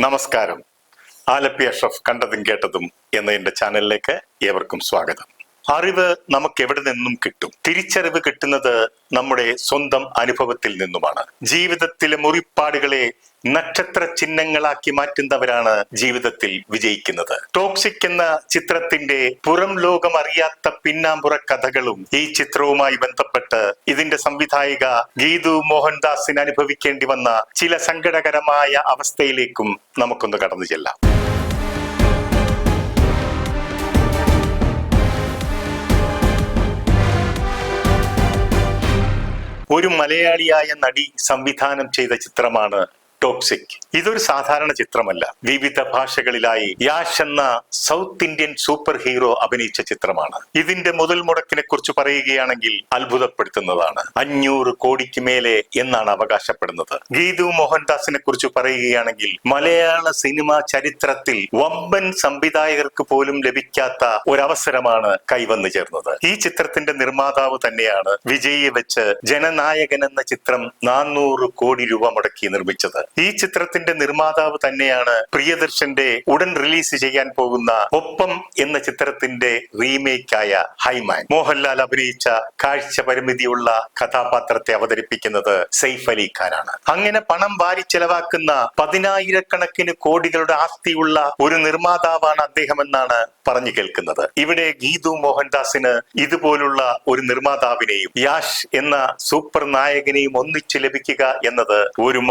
നമസ്കാരം. ആലപ്പി അഷ്റഫ് കണ്ടതും കേട്ടതും എന്ന എന്റെ ചാനലിലേക്ക് ഏവർക്കും സ്വാഗതം. അറിവ് നമുക്ക് എവിടെ നിന്നും കിട്ടും. തിരിച്ചറിവ് കിട്ടുന്നത് നമ്മുടെ സ്വന്തം അനുഭവത്തിൽ നിന്നുമാണ്. ജീവിതത്തിലെ മുറിപ്പാടുകളെ നക്ഷത്ര ചിഹ്നങ്ങളാക്കി മാറ്റുന്നവരാണ് ജീവിതത്തിൽ വിജയിക്കുന്നത്. ടോക്സിക് എന്ന ചിത്രത്തിന്റെ പുറം ലോകം അറിയാത്ത പിന്നാമ്പുറ കഥകളും ഈ ചിത്രവുമായി ബന്ധപ്പെട്ട് ഇതിന്റെ സംവിധായിക ഗീതു മോഹൻദാസിന് അനുഭവിക്കേണ്ടി വന്ന ചില സങ്കടകരമായ അവസ്ഥയിലേക്കും നമുക്കൊന്ന് കടന്നു ചെല്ലാം. ഒരു മലയാളിയായ നടി സംവിധാനം ചെയ്ത ചിത്രമാണ് ടോക്സിക്. ഇതൊരു സാധാരണ ചിത്രമല്ല. വിവിധ ഭാഷകളിലായി യാഷ് എന്ന സൗത്ത് ഇന്ത്യൻ സൂപ്പർ ഹീറോ അഭിനയിച്ച ചിത്രമാണ്. ഇതിന്റെ മുതൽ മുടക്കിനെ കുറിച്ച് പറയുകയാണെങ്കിൽ അത്ഭുതപ്പെടുത്തുന്നതാണ്. 500 കോടിക്ക് മേലെ എന്നാണ് അവകാശപ്പെടുന്നത്. ഗീതു മോഹൻദാസിനെ കുറിച്ച് പറയുകയാണെങ്കിൽ മലയാള സിനിമാ ചരിത്രത്തിൽ വമ്പൻ സംവിധായകർക്ക് പോലും ലഭിക്കാത്ത ഒരവസരമാണ് കൈവന്നു ചേർന്നത്. ഈ ചിത്രത്തിന്റെ നിർമ്മാതാവ് തന്നെയാണ് വിജയിയെ വെച്ച് ജനനായകൻ എന്ന ചിത്രം 400 കോടി രൂപ മുടക്കി നിർമ്മിച്ചത്. ഈ ചിത്രത്തിന്റെ നിർമ്മാതാവ് തന്നെയാണ് പ്രിയദർശന്റെ ഉടൻ റിലീസ് ചെയ്യാൻ പോകുന്ന ഒപ്പം എന്ന ചിത്രത്തിന്റെ റീമേക്കായ ഹൈമാൻ. മോഹൻലാൽ അഭിനയിച്ച കാഴ്ച പരിമിതിയുള്ള കഥാപാത്രത്തെ അവതരിപ്പിക്കുന്നത് സെയ്ഫ് അലി ഖാനാണ്. അങ്ങനെ പണം വാരി ചെലവാക്കുന്ന 10,000 കോടികളുടെ ആസ്തിയുള്ള ഒരു നിർമ്മാതാവാണ് അദ്ദേഹമെന്നാണ് പറഞ്ഞു കേൾക്കുന്നത്. ഇവിടെ ഗീതു മോഹൻദാസിന് ഇതുപോലുള്ള ഒരു നിർമ്മാതാവിനെയും യാഷ് എന്ന സൂപ്പർ നായകനെയും ഒന്നിച്ചു ലഭിക്കുക എന്നത് ഒരു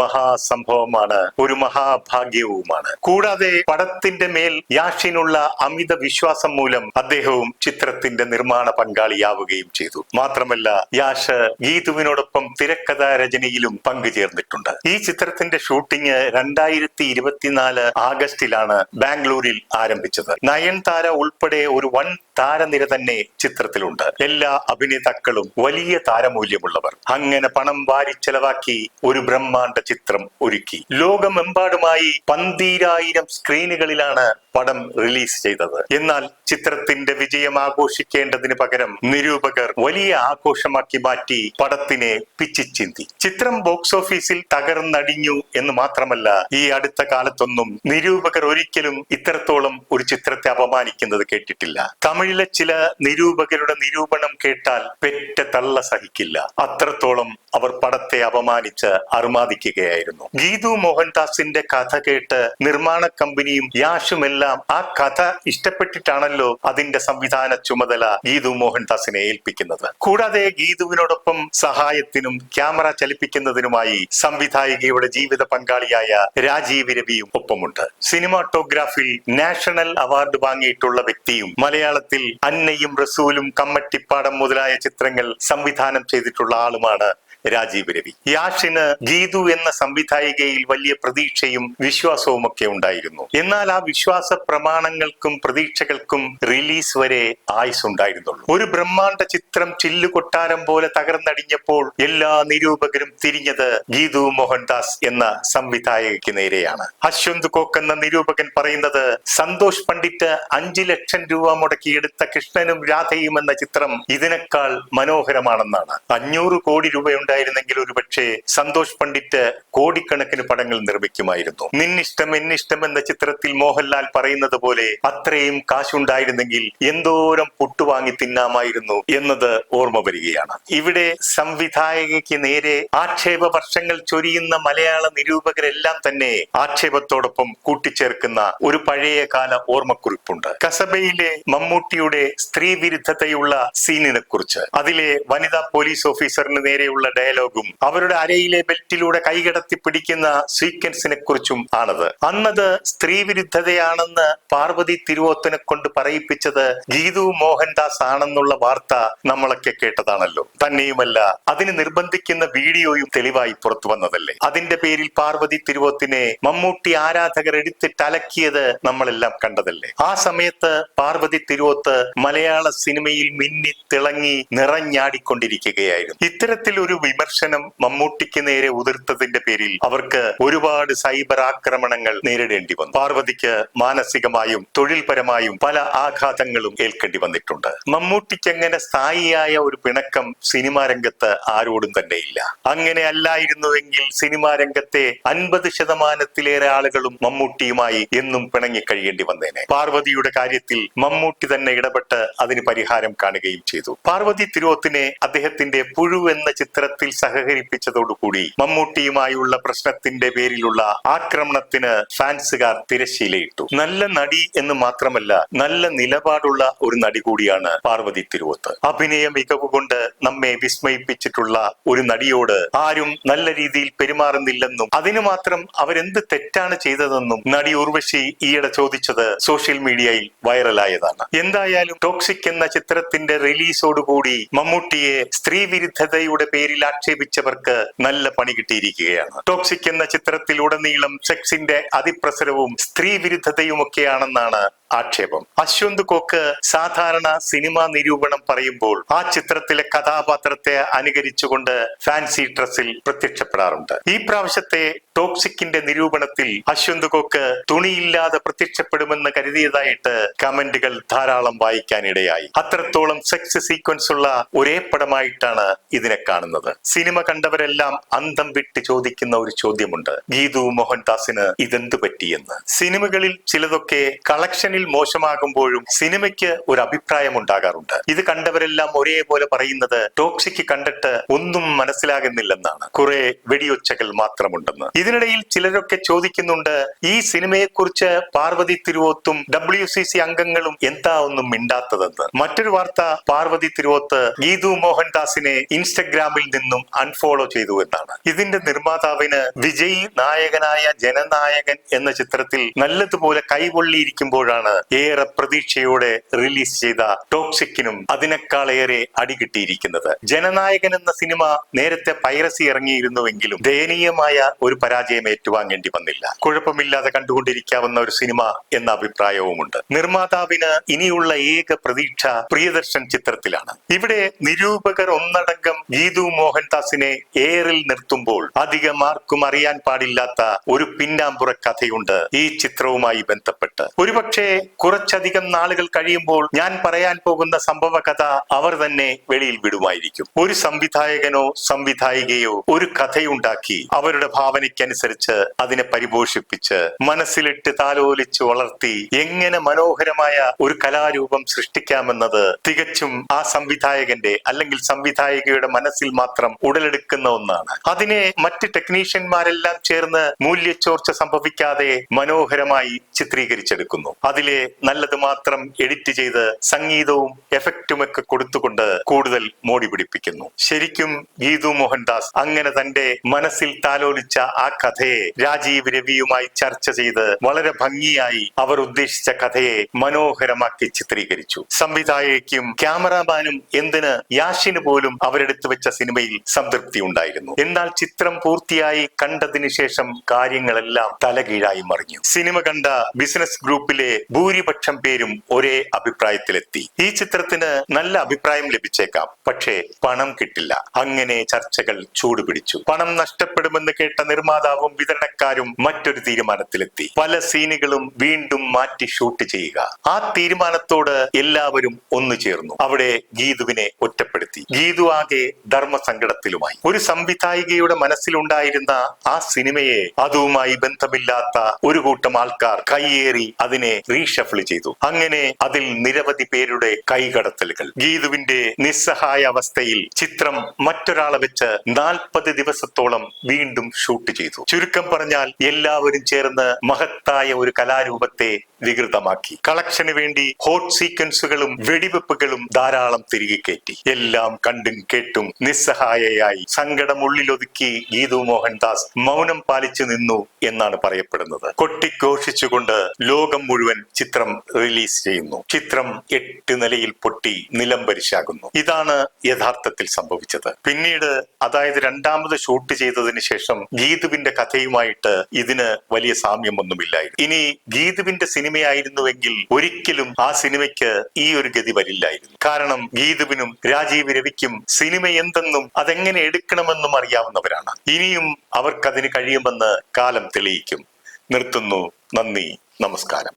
സംഭവമാണ്, ഒരു മഹാഭാഗ്യവുമാണ്. കൂടാതെ പടത്തിന്റെ മേൽ യാഷിനുള്ള അമിത വിശ്വാസം മൂലം അദ്ദേഹവും ചിത്രത്തിന്റെ നിർമ്മാണ പങ്കാളിയാവുകയും ചെയ്തു. മാത്രമല്ല യാഷ് ഗീതുവിനോടൊപ്പം തിരക്കഥാ രചനയിലും പങ്കുചേർന്നിട്ടുണ്ട്. ഈ ചിത്രത്തിന്റെ ഷൂട്ടിംഗ് 2024 ആഗസ്റ്റിലാണ് ബാംഗ്ലൂരിൽ ആരംഭിച്ചത്. നയൻതാര ഉൾപ്പെടെ ഒരു വൻ താരനിര തന്നെ ചിത്രത്തിലുണ്ട്. എല്ലാ അഭിനേതാക്കളും വലിയ താരമൂല്യമുള്ളവർ. അങ്ങനെ പണം വാരി ചെലവാക്കി ഒരു ബ്രഹ്മാണ്ഡ ചിത്രം ഒരുക്കി. ലോകമെമ്പാടുമായി 12,000 സ്ക്രീനുകളിലാണ് പടം റിലീസ് ചെയ്തത്. എന്നാൽ ചിത്രത്തിന്റെ വിജയം ആഘോഷിക്കേണ്ടതിന് പകരം നിരൂപകർ വലിയ ആഘോഷമാക്കി മാറ്റി പടത്തിനെ പിച്ചിച്ചിന്തി. ചിത്രം ബോക്സ് ഓഫീസിൽ തകർന്നടിഞ്ഞു എന്ന് മാത്രമല്ല, ഈ അടുത്ത കാലത്തൊന്നും നിരൂപകർ ഒരിക്കലും ഇത്രത്തോളം ഒരു ചിത്രത്തെ അപമാനിക്കുന്നത് കേട്ടിട്ടില്ല. തമിഴിലെ ചില നിരൂപകരുടെ നിരൂപണം കേട്ടാൽ പെറ്റ തള്ള സഹിക്കില്ല. അത്രത്തോളം അവർ പടത്തെ അപമാനിച്ച് അർമാദിക്കുകയായിരുന്നു. ഗീതു മോഹൻദാസിന്റെ കഥ കേട്ട് നിർമ്മാണ കമ്പനിയും യാഷുമെല്ലാം ആ കഥ ഇഷ്ടപ്പെട്ടിട്ടാണല്ലോ അതിന്റെ സംവിധാന ചുമതല ഗീതു മോഹൻദാസിനെ ഏൽപ്പിക്കുന്നത്. കൂടാതെ ഗീതുവിനോടൊപ്പം സഹായത്തിനും ക്യാമറ ചലിപ്പിക്കുന്നതിനുമായി സംവിധായികയുടെ ജീവിത പങ്കാളിയായ രാജീവ് രവിയും ഒപ്പമുണ്ട്. സിനിമാറ്റോഗ്രാഫിൽ നാഷണൽ അവാർഡ് വാങ്ങിയിട്ടുള്ള വ്യക്തിയും മലയാളത്തിൽ അന്നയും റസൂലും കമ്മട്ടിപ്പാടം മുതലായ ചിത്രങ്ങൾ സംവിധാനം ചെയ്തിട്ടുള്ള ആളുമാണ് രാജീവ് രവി. യാഷിന് ഗീതു എന്ന സംവിധായികയിൽ വലിയ പ്രതീക്ഷയും വിശ്വാസവും ഒക്കെ ഉണ്ടായിരുന്നു. എന്നാൽ ആ വിശ്വാസ പ്രമാണങ്ങൾക്കും പ്രതീക്ഷകൾക്കും റിലീസ് വരെ ആയുസ് ഉണ്ടായിരുന്നുള്ളൂ. ഒരു ബ്രഹ്മാണ്ഡ ചിത്രം ചില്ലുകൊട്ടാരം പോലെ തകർന്നടിഞ്ഞപ്പോൾ എല്ലാ നിരൂപകരും തിരിഞ്ഞത് ഗീതു മോഹൻദാസ് എന്ന സംവിധായകയ്ക്ക് നേരെയാണ്. അശ്വന്ത് കോക്ക് എന്ന നിരൂപകൻ പറയുന്നത് സന്തോഷ് പണ്ഡിറ്റ് 5 ലക്ഷം രൂപ മുടക്കിയെടുത്ത കൃഷ്ണനും രാധയും എന്ന ചിത്രം ഇതിനേക്കാൾ മനോഹരമാണെന്നാണ്. 500 കോടി രൂപയുണ്ടായിരുന്നെങ്കിൽ ഒരുപക്ഷെ സന്തോഷ് പണ്ഡിറ്റ് കോടിക്കണക്കിന് പടങ്ങൾ നിർമ്മിക്കുമായിരുന്നു. നിന്നിഷ്ടം എന്നിഷ്ടം എന്ന ചിത്രത്തിൽ മോഹൻലാൽ പറയുന്നത് പോലെ അത്രയും കാശുണ്ടായിരുന്നെങ്കിൽ എന്തോരം പുട്ടുവാങ്ങി തിന്നാമായിരുന്നു എന്നത് ഓർമ്മ വരികയാണ്. ഇവിടെ സംവിധായകയ്ക്ക് നേരെ ആക്ഷേപ വർഷങ്ങൾ ചൊരിയുന്ന മലയാള നിരൂപകരെല്ലാം തന്നെ ആക്ഷേപത്തോടൊപ്പം കൂട്ടിച്ചേർക്കുന്ന ഒരു പഴയ കാല ഓർമ്മക്കുറിപ്പുണ്ട്. കസബയിലെ മമ്മൂട്ടിയുടെ സ്ത്രീ വിരുദ്ധതയുള്ള സീനിനെ കുറിച്ച്, അതിലെ വനിതാ പോലീസ് ഓഫീസറിന് നേരെയുള്ള ഡയലോഗും അവരുടെ അരയിലെ ബെൽറ്റിലൂടെ കൈകടത്തി പിടിക്കുന്ന സീക്വൻസിനെ കുറിച്ചും ആണത്. അന്നത് സ്ത്രീ വിരുദ്ധതയാണെന്ന് പാർവതി തിരുവോത്തനെ കൊണ്ട് പറയിപ്പിച്ചത് ഗീതു മോഹൻദാസ് ആണെന്നുള്ള വാർത്ത നമ്മളൊക്കെ കേട്ടതാണല്ലോ. തന്നെയുമല്ല, അതിന് നിർബന്ധിക്കുന്ന വീഡിയോയും തെളിവായി പുറത്തു വന്നതല്ലേ. അതിന്റെ പേരിൽ പാർവതി തിരുവോത്തിനെ മമ്മൂട്ടി ആരാധകർ എടുത്തിട്ട് അലക്കിയത് നമ്മളെല്ലാം കണ്ടതല്ലേ. ആ സമയത്ത് പാർവതി തിരുവോത്ത് മലയാള സിനിമയിൽ മിന്നി തിളങ്ങി നിറഞ്ഞാടിക്കൊണ്ടിരിക്കുകയായിരുന്നു. ഇത്തരത്തിൽ ഒരു വിമർശനം മമ്മൂട്ടിക്ക് നേരെ ഉതിർത്തതിന്റെ പേരിൽ അവർക്ക് ഒരുപാട് സൈബർ ആക്രമണങ്ങൾ നേരിടേണ്ടി വന്നു. പാർവതിക്ക് മാനസികമായും തൊഴിൽപരമായും പല ആഘാതങ്ങളും ഏൽക്കേണ്ടി വന്നിട്ടുണ്ട്. മമ്മൂട്ടിക്ക് എങ്ങനെ സ്ഥായിയായ ഒരു പിണക്കം സിനിമാ രംഗത്ത് ആരോടും തന്നെയില്ല. അങ്ങനെ അല്ലായിരുന്നുവെങ്കിൽ സിനിമാ രംഗത്തെ 50% ആളുകളും മമ്മൂട്ടിയുമായി എന്നും പിണങ്ങിക്കഴിയേണ്ടി വന്നേനെ. പാർവതിയുടെ കാര്യത്തിൽ മമ്മൂട്ടി തന്നെ ഇടപെട്ട് അതിന് പരിഹാരം കാണുകയും ചെയ്തു. പാർവതി തിരുവോത്തിനെ അദ്ദേഹത്തിന്റെ പുഴു എന്ന ചിത്രത്തിൽ സഹകരിപ്പിച്ചതോടുകൂടി മമ്മൂട്ടിയുമായുള്ള പ്രശ്നത്തിന്റെ പേരിലുള്ള ആക്രമണത്തിന് ഫാൻസുകാർ തിരശ്ശീലയിട്ടു. നല്ല നടി എന്ന് മാത്രമല്ല, നല്ല നിലപാടുള്ള ഒരു നടി കൂടിയാണ് പാർവതി തിരുവോത്ത്. അഭിനയ മികവ് കൊണ്ട് നമ്മെ വിസ്മയിപ്പിച്ചിട്ടുള്ള ഒരു നടിയോട് ആരും നല്ല രീതിയിൽ പെരുമാറുന്നില്ലെന്നും അതിനു മാത്രം അവരെന്ത് തെറ്റാണ് ചെയ്തതെന്നും നടി ഉർവശി ഈയിടെ ചോദിച്ചത് സോഷ്യൽ മീഡിയയിൽ വൈറലായതാണ്. എന്തായാലും ടോക്സിക് എന്ന ചിത്രത്തിന്റെ റിലീസോടുകൂടി മമ്മൂട്ടിയെ സ്ത്രീ വിരുദ്ധതയുടെ പേരിൽ ആക്ഷേപിച്ചവർക്ക് നല്ല പണി കിട്ടിയിരിക്കുകയാണ്. ടോക്സിക് എന്ന ചിത്രത്തിൽ ഉടനീളം സെക്സിന്റെ അതിപ്രസരവും സ്ത്രീ വിരുദ്ധതയുമൊക്കെയാണെന്നാണ് ആക്ഷേപം. അശ്വന്ത് കോക്ക് സാധാരണ സിനിമാ നിരൂപണം പറയുമ്പോൾ ആ ചിത്രത്തിലെ കഥാപാത്രത്തെ അനുകരിച്ചുകൊണ്ട് ഫാൻസി ഡ്രസ്സിൽ പ്രത്യക്ഷപ്പെടാറുണ്ട്. ഈ പ്രാവശ്യത്തെ ടോക്സിക്കിന്റെ നിരൂപണത്തിൽ അശ്വന്ത് കോക്ക് തുണിയില്ലാതെ പ്രത്യക്ഷപ്പെടുമെന്ന് കരുതിയതായിട്ട് കമന്റുകൾ ധാരാളം വായിക്കാനിടയായി. അത്രത്തോളം സെക്സ് സീക്വൻസ് ഉള്ള ഒരേ പടമായിട്ടാണ് ഇതിനെ കാണുന്നത്. സിനിമ കണ്ടവരെല്ലാം അന്തം വിട്ട് ചോദിക്കുന്ന ഒരു ചോദ്യമുണ്ട്: ഗീതു മോഹൻദാസിന് ഇതെന്ത് പറ്റിയെന്ന്. സിനിമകളിൽ ചിലതൊക്കെ കളക്ഷനിൽ മോശമാകുമ്പോഴും സിനിമയ്ക്ക് ഒരു അഭിപ്രായം ഉണ്ടാകാറുണ്ട്. ഇത് കണ്ടവരെല്ലാം ഒരേപോലെ പറയുന്നത് ടോക്സിക് കണ്ടിട്ട് ഒന്നും മനസ്സിലാകുന്നില്ലെന്നാണ്. കുറെ വെടിയൊച്ചകൾ മാത്രമുണ്ടെന്ന്. ഇതിനിടയിൽ ചിലരൊക്കെ ചോദിക്കുന്നുണ്ട്, ഈ സിനിമയെക്കുറിച്ച് പാർവതി തിരുവോത്തും WCC അംഗങ്ങളും എന്താ ഒന്നും മിണ്ടാത്തതെന്ന്. മറ്റൊരു വാർത്ത, പാർവതി തിരുവോത്ത് ഗീതു മോഹൻദാസിനെ ഇൻസ്റ്റഗ്രാമിൽ നിന്നും അൺഫോളോ ചെയ്തു എന്നാണ്. ഇതിന്റെ നിർമ്മാതാവിന് വിജയ് നായകനായ ജനനായകൻ എന്ന ചിത്രത്തിൽ നല്ലതുപോലെ കൈപൊള്ളിയിരിക്കുമ്പോഴാണ് ഏറെ പ്രതീക്ഷയോടെ റിലീസ് ചെയ്ത ടോക്സിക്കിനും അതിനേക്കാളേറെ അടികിട്ടിയിരിക്കുന്നത്. ജനനായകൻ എന്ന സിനിമ നേരത്തെ പൈറസി ഇറങ്ങിയിരുന്നുവെങ്കിലും ദയനീയമായ ഒരു പരാജയം ഏറ്റുവാങ്ങേണ്ടി വന്നില്ല. കുഴപ്പമില്ലാതെ കണ്ടുകൊണ്ടിരിക്കാവുന്ന ഒരു സിനിമ എന്ന അഭിപ്രായവുമുണ്ട്. നിർമ്മാതാവിന് ഇനിയുള്ള ഏക പ്രതീക്ഷ പ്രിയദർശൻ ചിത്രത്തിലാണ്. ഇവിടെ നിരൂപകർ ഒന്നടങ്കം ഗീതു മോഹൻദാസിനെ ഏറിൽ നിർത്തുമ്പോൾ അധികം ആർക്കും അറിയാൻ പാടില്ലാത്ത ഒരു പിന്നാമ്പുറ കഥയുണ്ട് ഈ ചിത്രവുമായി ബന്ധപ്പെട്ട്. ഒരുപക്ഷെ കുറച്ചധികം നാളുകൾ കഴിയുമ്പോൾ ഞാൻ പറയാൻ പോകുന്ന സംഭവ കഥ അവർ തന്നെ വെളിയിൽ വിടുമായിരിക്കും. ഒരു സംവിധായകനോ സംവിധായികയോ ഒരു കഥയുണ്ടാക്കി അവരുടെ ഭാവനയ്ക്കനുസരിച്ച് അതിനെ പരിപോഷിപ്പിച്ച് മനസ്സിലിട്ട് താലോലിച്ച് വളർത്തി എങ്ങനെ മനോഹരമായ ഒരു കലാരൂപം സൃഷ്ടിക്കാമെന്നത് തികച്ചും ആ സംവിധായകന്റെ അല്ലെങ്കിൽ സംവിധായികയുടെ മനസ്സിൽ മാത്രം ഉടലെടുക്കുന്ന ഒന്നാണ്. അതിനെ മറ്റ് ടെക്നീഷ്യന്മാരെല്ലാം ചേർന്ന് മൂല്യച്ചോർച്ച സംഭവിക്കാതെ മനോഹരമായി ചിത്രീകരിച്ചെടുക്കുന്നു. അതിലെ നല്ലത് മാത്രം എഡിറ്റ് ചെയ്ത് സംഗീതവും എഫക്റ്റും ഒക്കെ കൊടുത്തുകൊണ്ട് കൂടുതൽ മോടി പിടിപ്പിക്കുന്നു. ശരിക്കും ഗീതു മോഹൻദാസ് അങ്ങനെ തന്റെ മനസ്സിൽ താലോലിച്ച ആ കഥയെ രാജീവ് രവിയുമായി ചർച്ച ചെയ്ത് വളരെ ഭംഗിയായി അവർ ഉദ്ദേശിച്ച കഥയെ മനോഹരമാക്കി ചിത്രീകരിച്ചു. സംവിധായകയ്ക്കും ക്യാമറാമാനും എന്തിന് യാഷിന് പോലും അവരെടുത്തു വെച്ച സിനിമയിൽ സംതൃപ്തി ഉണ്ടായിരുന്നു. എന്നാൽ ചിത്രം പൂർത്തിയായി കണ്ടതിന് ശേഷം കാര്യങ്ങളെല്ലാം തലകീഴായി മറിഞ്ഞു. സിനിമ കണ്ട ബിസിനസ് ഗ്രൂപ്പിലെ ഭൂരിപക്ഷം പേരും ഒരേ അഭിപ്രായത്തിലെത്തി. ഈ ചിത്രത്തിന് നല്ല അഭിപ്രായം ലഭിച്ചേക്കാം, പക്ഷേ പണം കിട്ടില്ല. അങ്ങനെ ചർച്ചകൾ ചൂടുപിടിച്ചു. പണം നഷ്ടപ്പെടുമെന്ന് കേട്ട നിർമ്മാതാവും വിതരണക്കാരും മറ്റൊരു തീരുമാനത്തിലെത്തി. പല സീനുകളും വീണ്ടും മാറ്റി ഷൂട്ട് ചെയ്യുക. ആ തീരുമാനത്തോട് എല്ലാവരും ഒന്നു ചേർന്നു. അവിടെ ഗീതുവിനെ ഒറ്റപ്പെടുത്തി. ഗീതു ആകെ ധർമ്മസങ്കടത്തിലുമായി. ഒരു സംവിധായികയുടെ മനസ്സിലുണ്ടായിരുന്ന ആ സിനിമയെ അതുമായി ബന്ധമില്ലാത്ത ഒരു കൂട്ടം ആൾക്കാർ കയ്യേറി അതിനെ റീഷഫിൾ ചെയ്തു. അങ്ങനെ അതിൽ നിരവധി പേരുടെ കൈകടത്തലുകൾ. ഗീതുവിന്റെ നിസ്സഹായ അവസ്ഥയിൽ ചിത്രം മറ്റൊരാളെ വെച്ച് 40 ദിവസത്തോളം വീണ്ടും ഷൂട്ട് ചെയ്തു. ചുരുക്കം പറഞ്ഞാൽ എല്ലാവരും ചേർന്ന് മഹത്തായ ഒരു കലാരൂപത്തെ വികൃതമാക്കി. കളക്ഷന് വേണ്ടി ഹോട്ട് സീക്വൻസുകളും വെടിവെപ്പുകളും ധാരാളം തിരികെ കയറ്റി. എല്ലാം കണ്ടും കേട്ടും നിസ്സഹായയായി സങ്കടം ഉള്ളിലൊതുക്കി ഗീതു മോഹൻദാസ് മൗനം പാലിച്ചു നിന്നു എന്നാണ് പറയപ്പെടുന്നത്. കൊട്ടിഘോഷിച്ചുകൊണ്ട് ലോകം മുഴുവൻ ചിത്രം റിലീസ് ചെയ്യുന്നു. ചിത്രം 8 നിലയിൽ പൊട്ടി നിലംപരിശാകുന്നു. ഇതാണ് യഥാർത്ഥത്തിൽ സംഭവിച്ചത്. പിന്നീട്, അതായത് രണ്ടാമത് ഷൂട്ട് ചെയ്തതിന് ശേഷം ഗീതുവിന്റെ കഥയുമായിട്ട് ഇതിന് വലിയ സാമ്യമൊന്നുമില്ലായിരുന്നു. ഇനി ഗീതുവിന്റെ സിനിമയായിരുന്നുവെങ്കിൽ ഒരിക്കലും ആ സിനിമയ്ക്ക് ഈ ഒരു ഗതി വരില്ലായിരുന്നു. കാരണം ഗീതുവിനും രാജീവ് രവിക്കും സിനിമ എന്തെന്നും അതെങ്ങനെ എടുക്കണമെന്നും അറിയാവുന്നവരാണ്. ഇനിയും അവർക്കതിന് കഴിയുമെന്ന് കാലം തെളിയിക്കും. നിർത്തുന്നു. നന്ദി, നമസ്കാരം.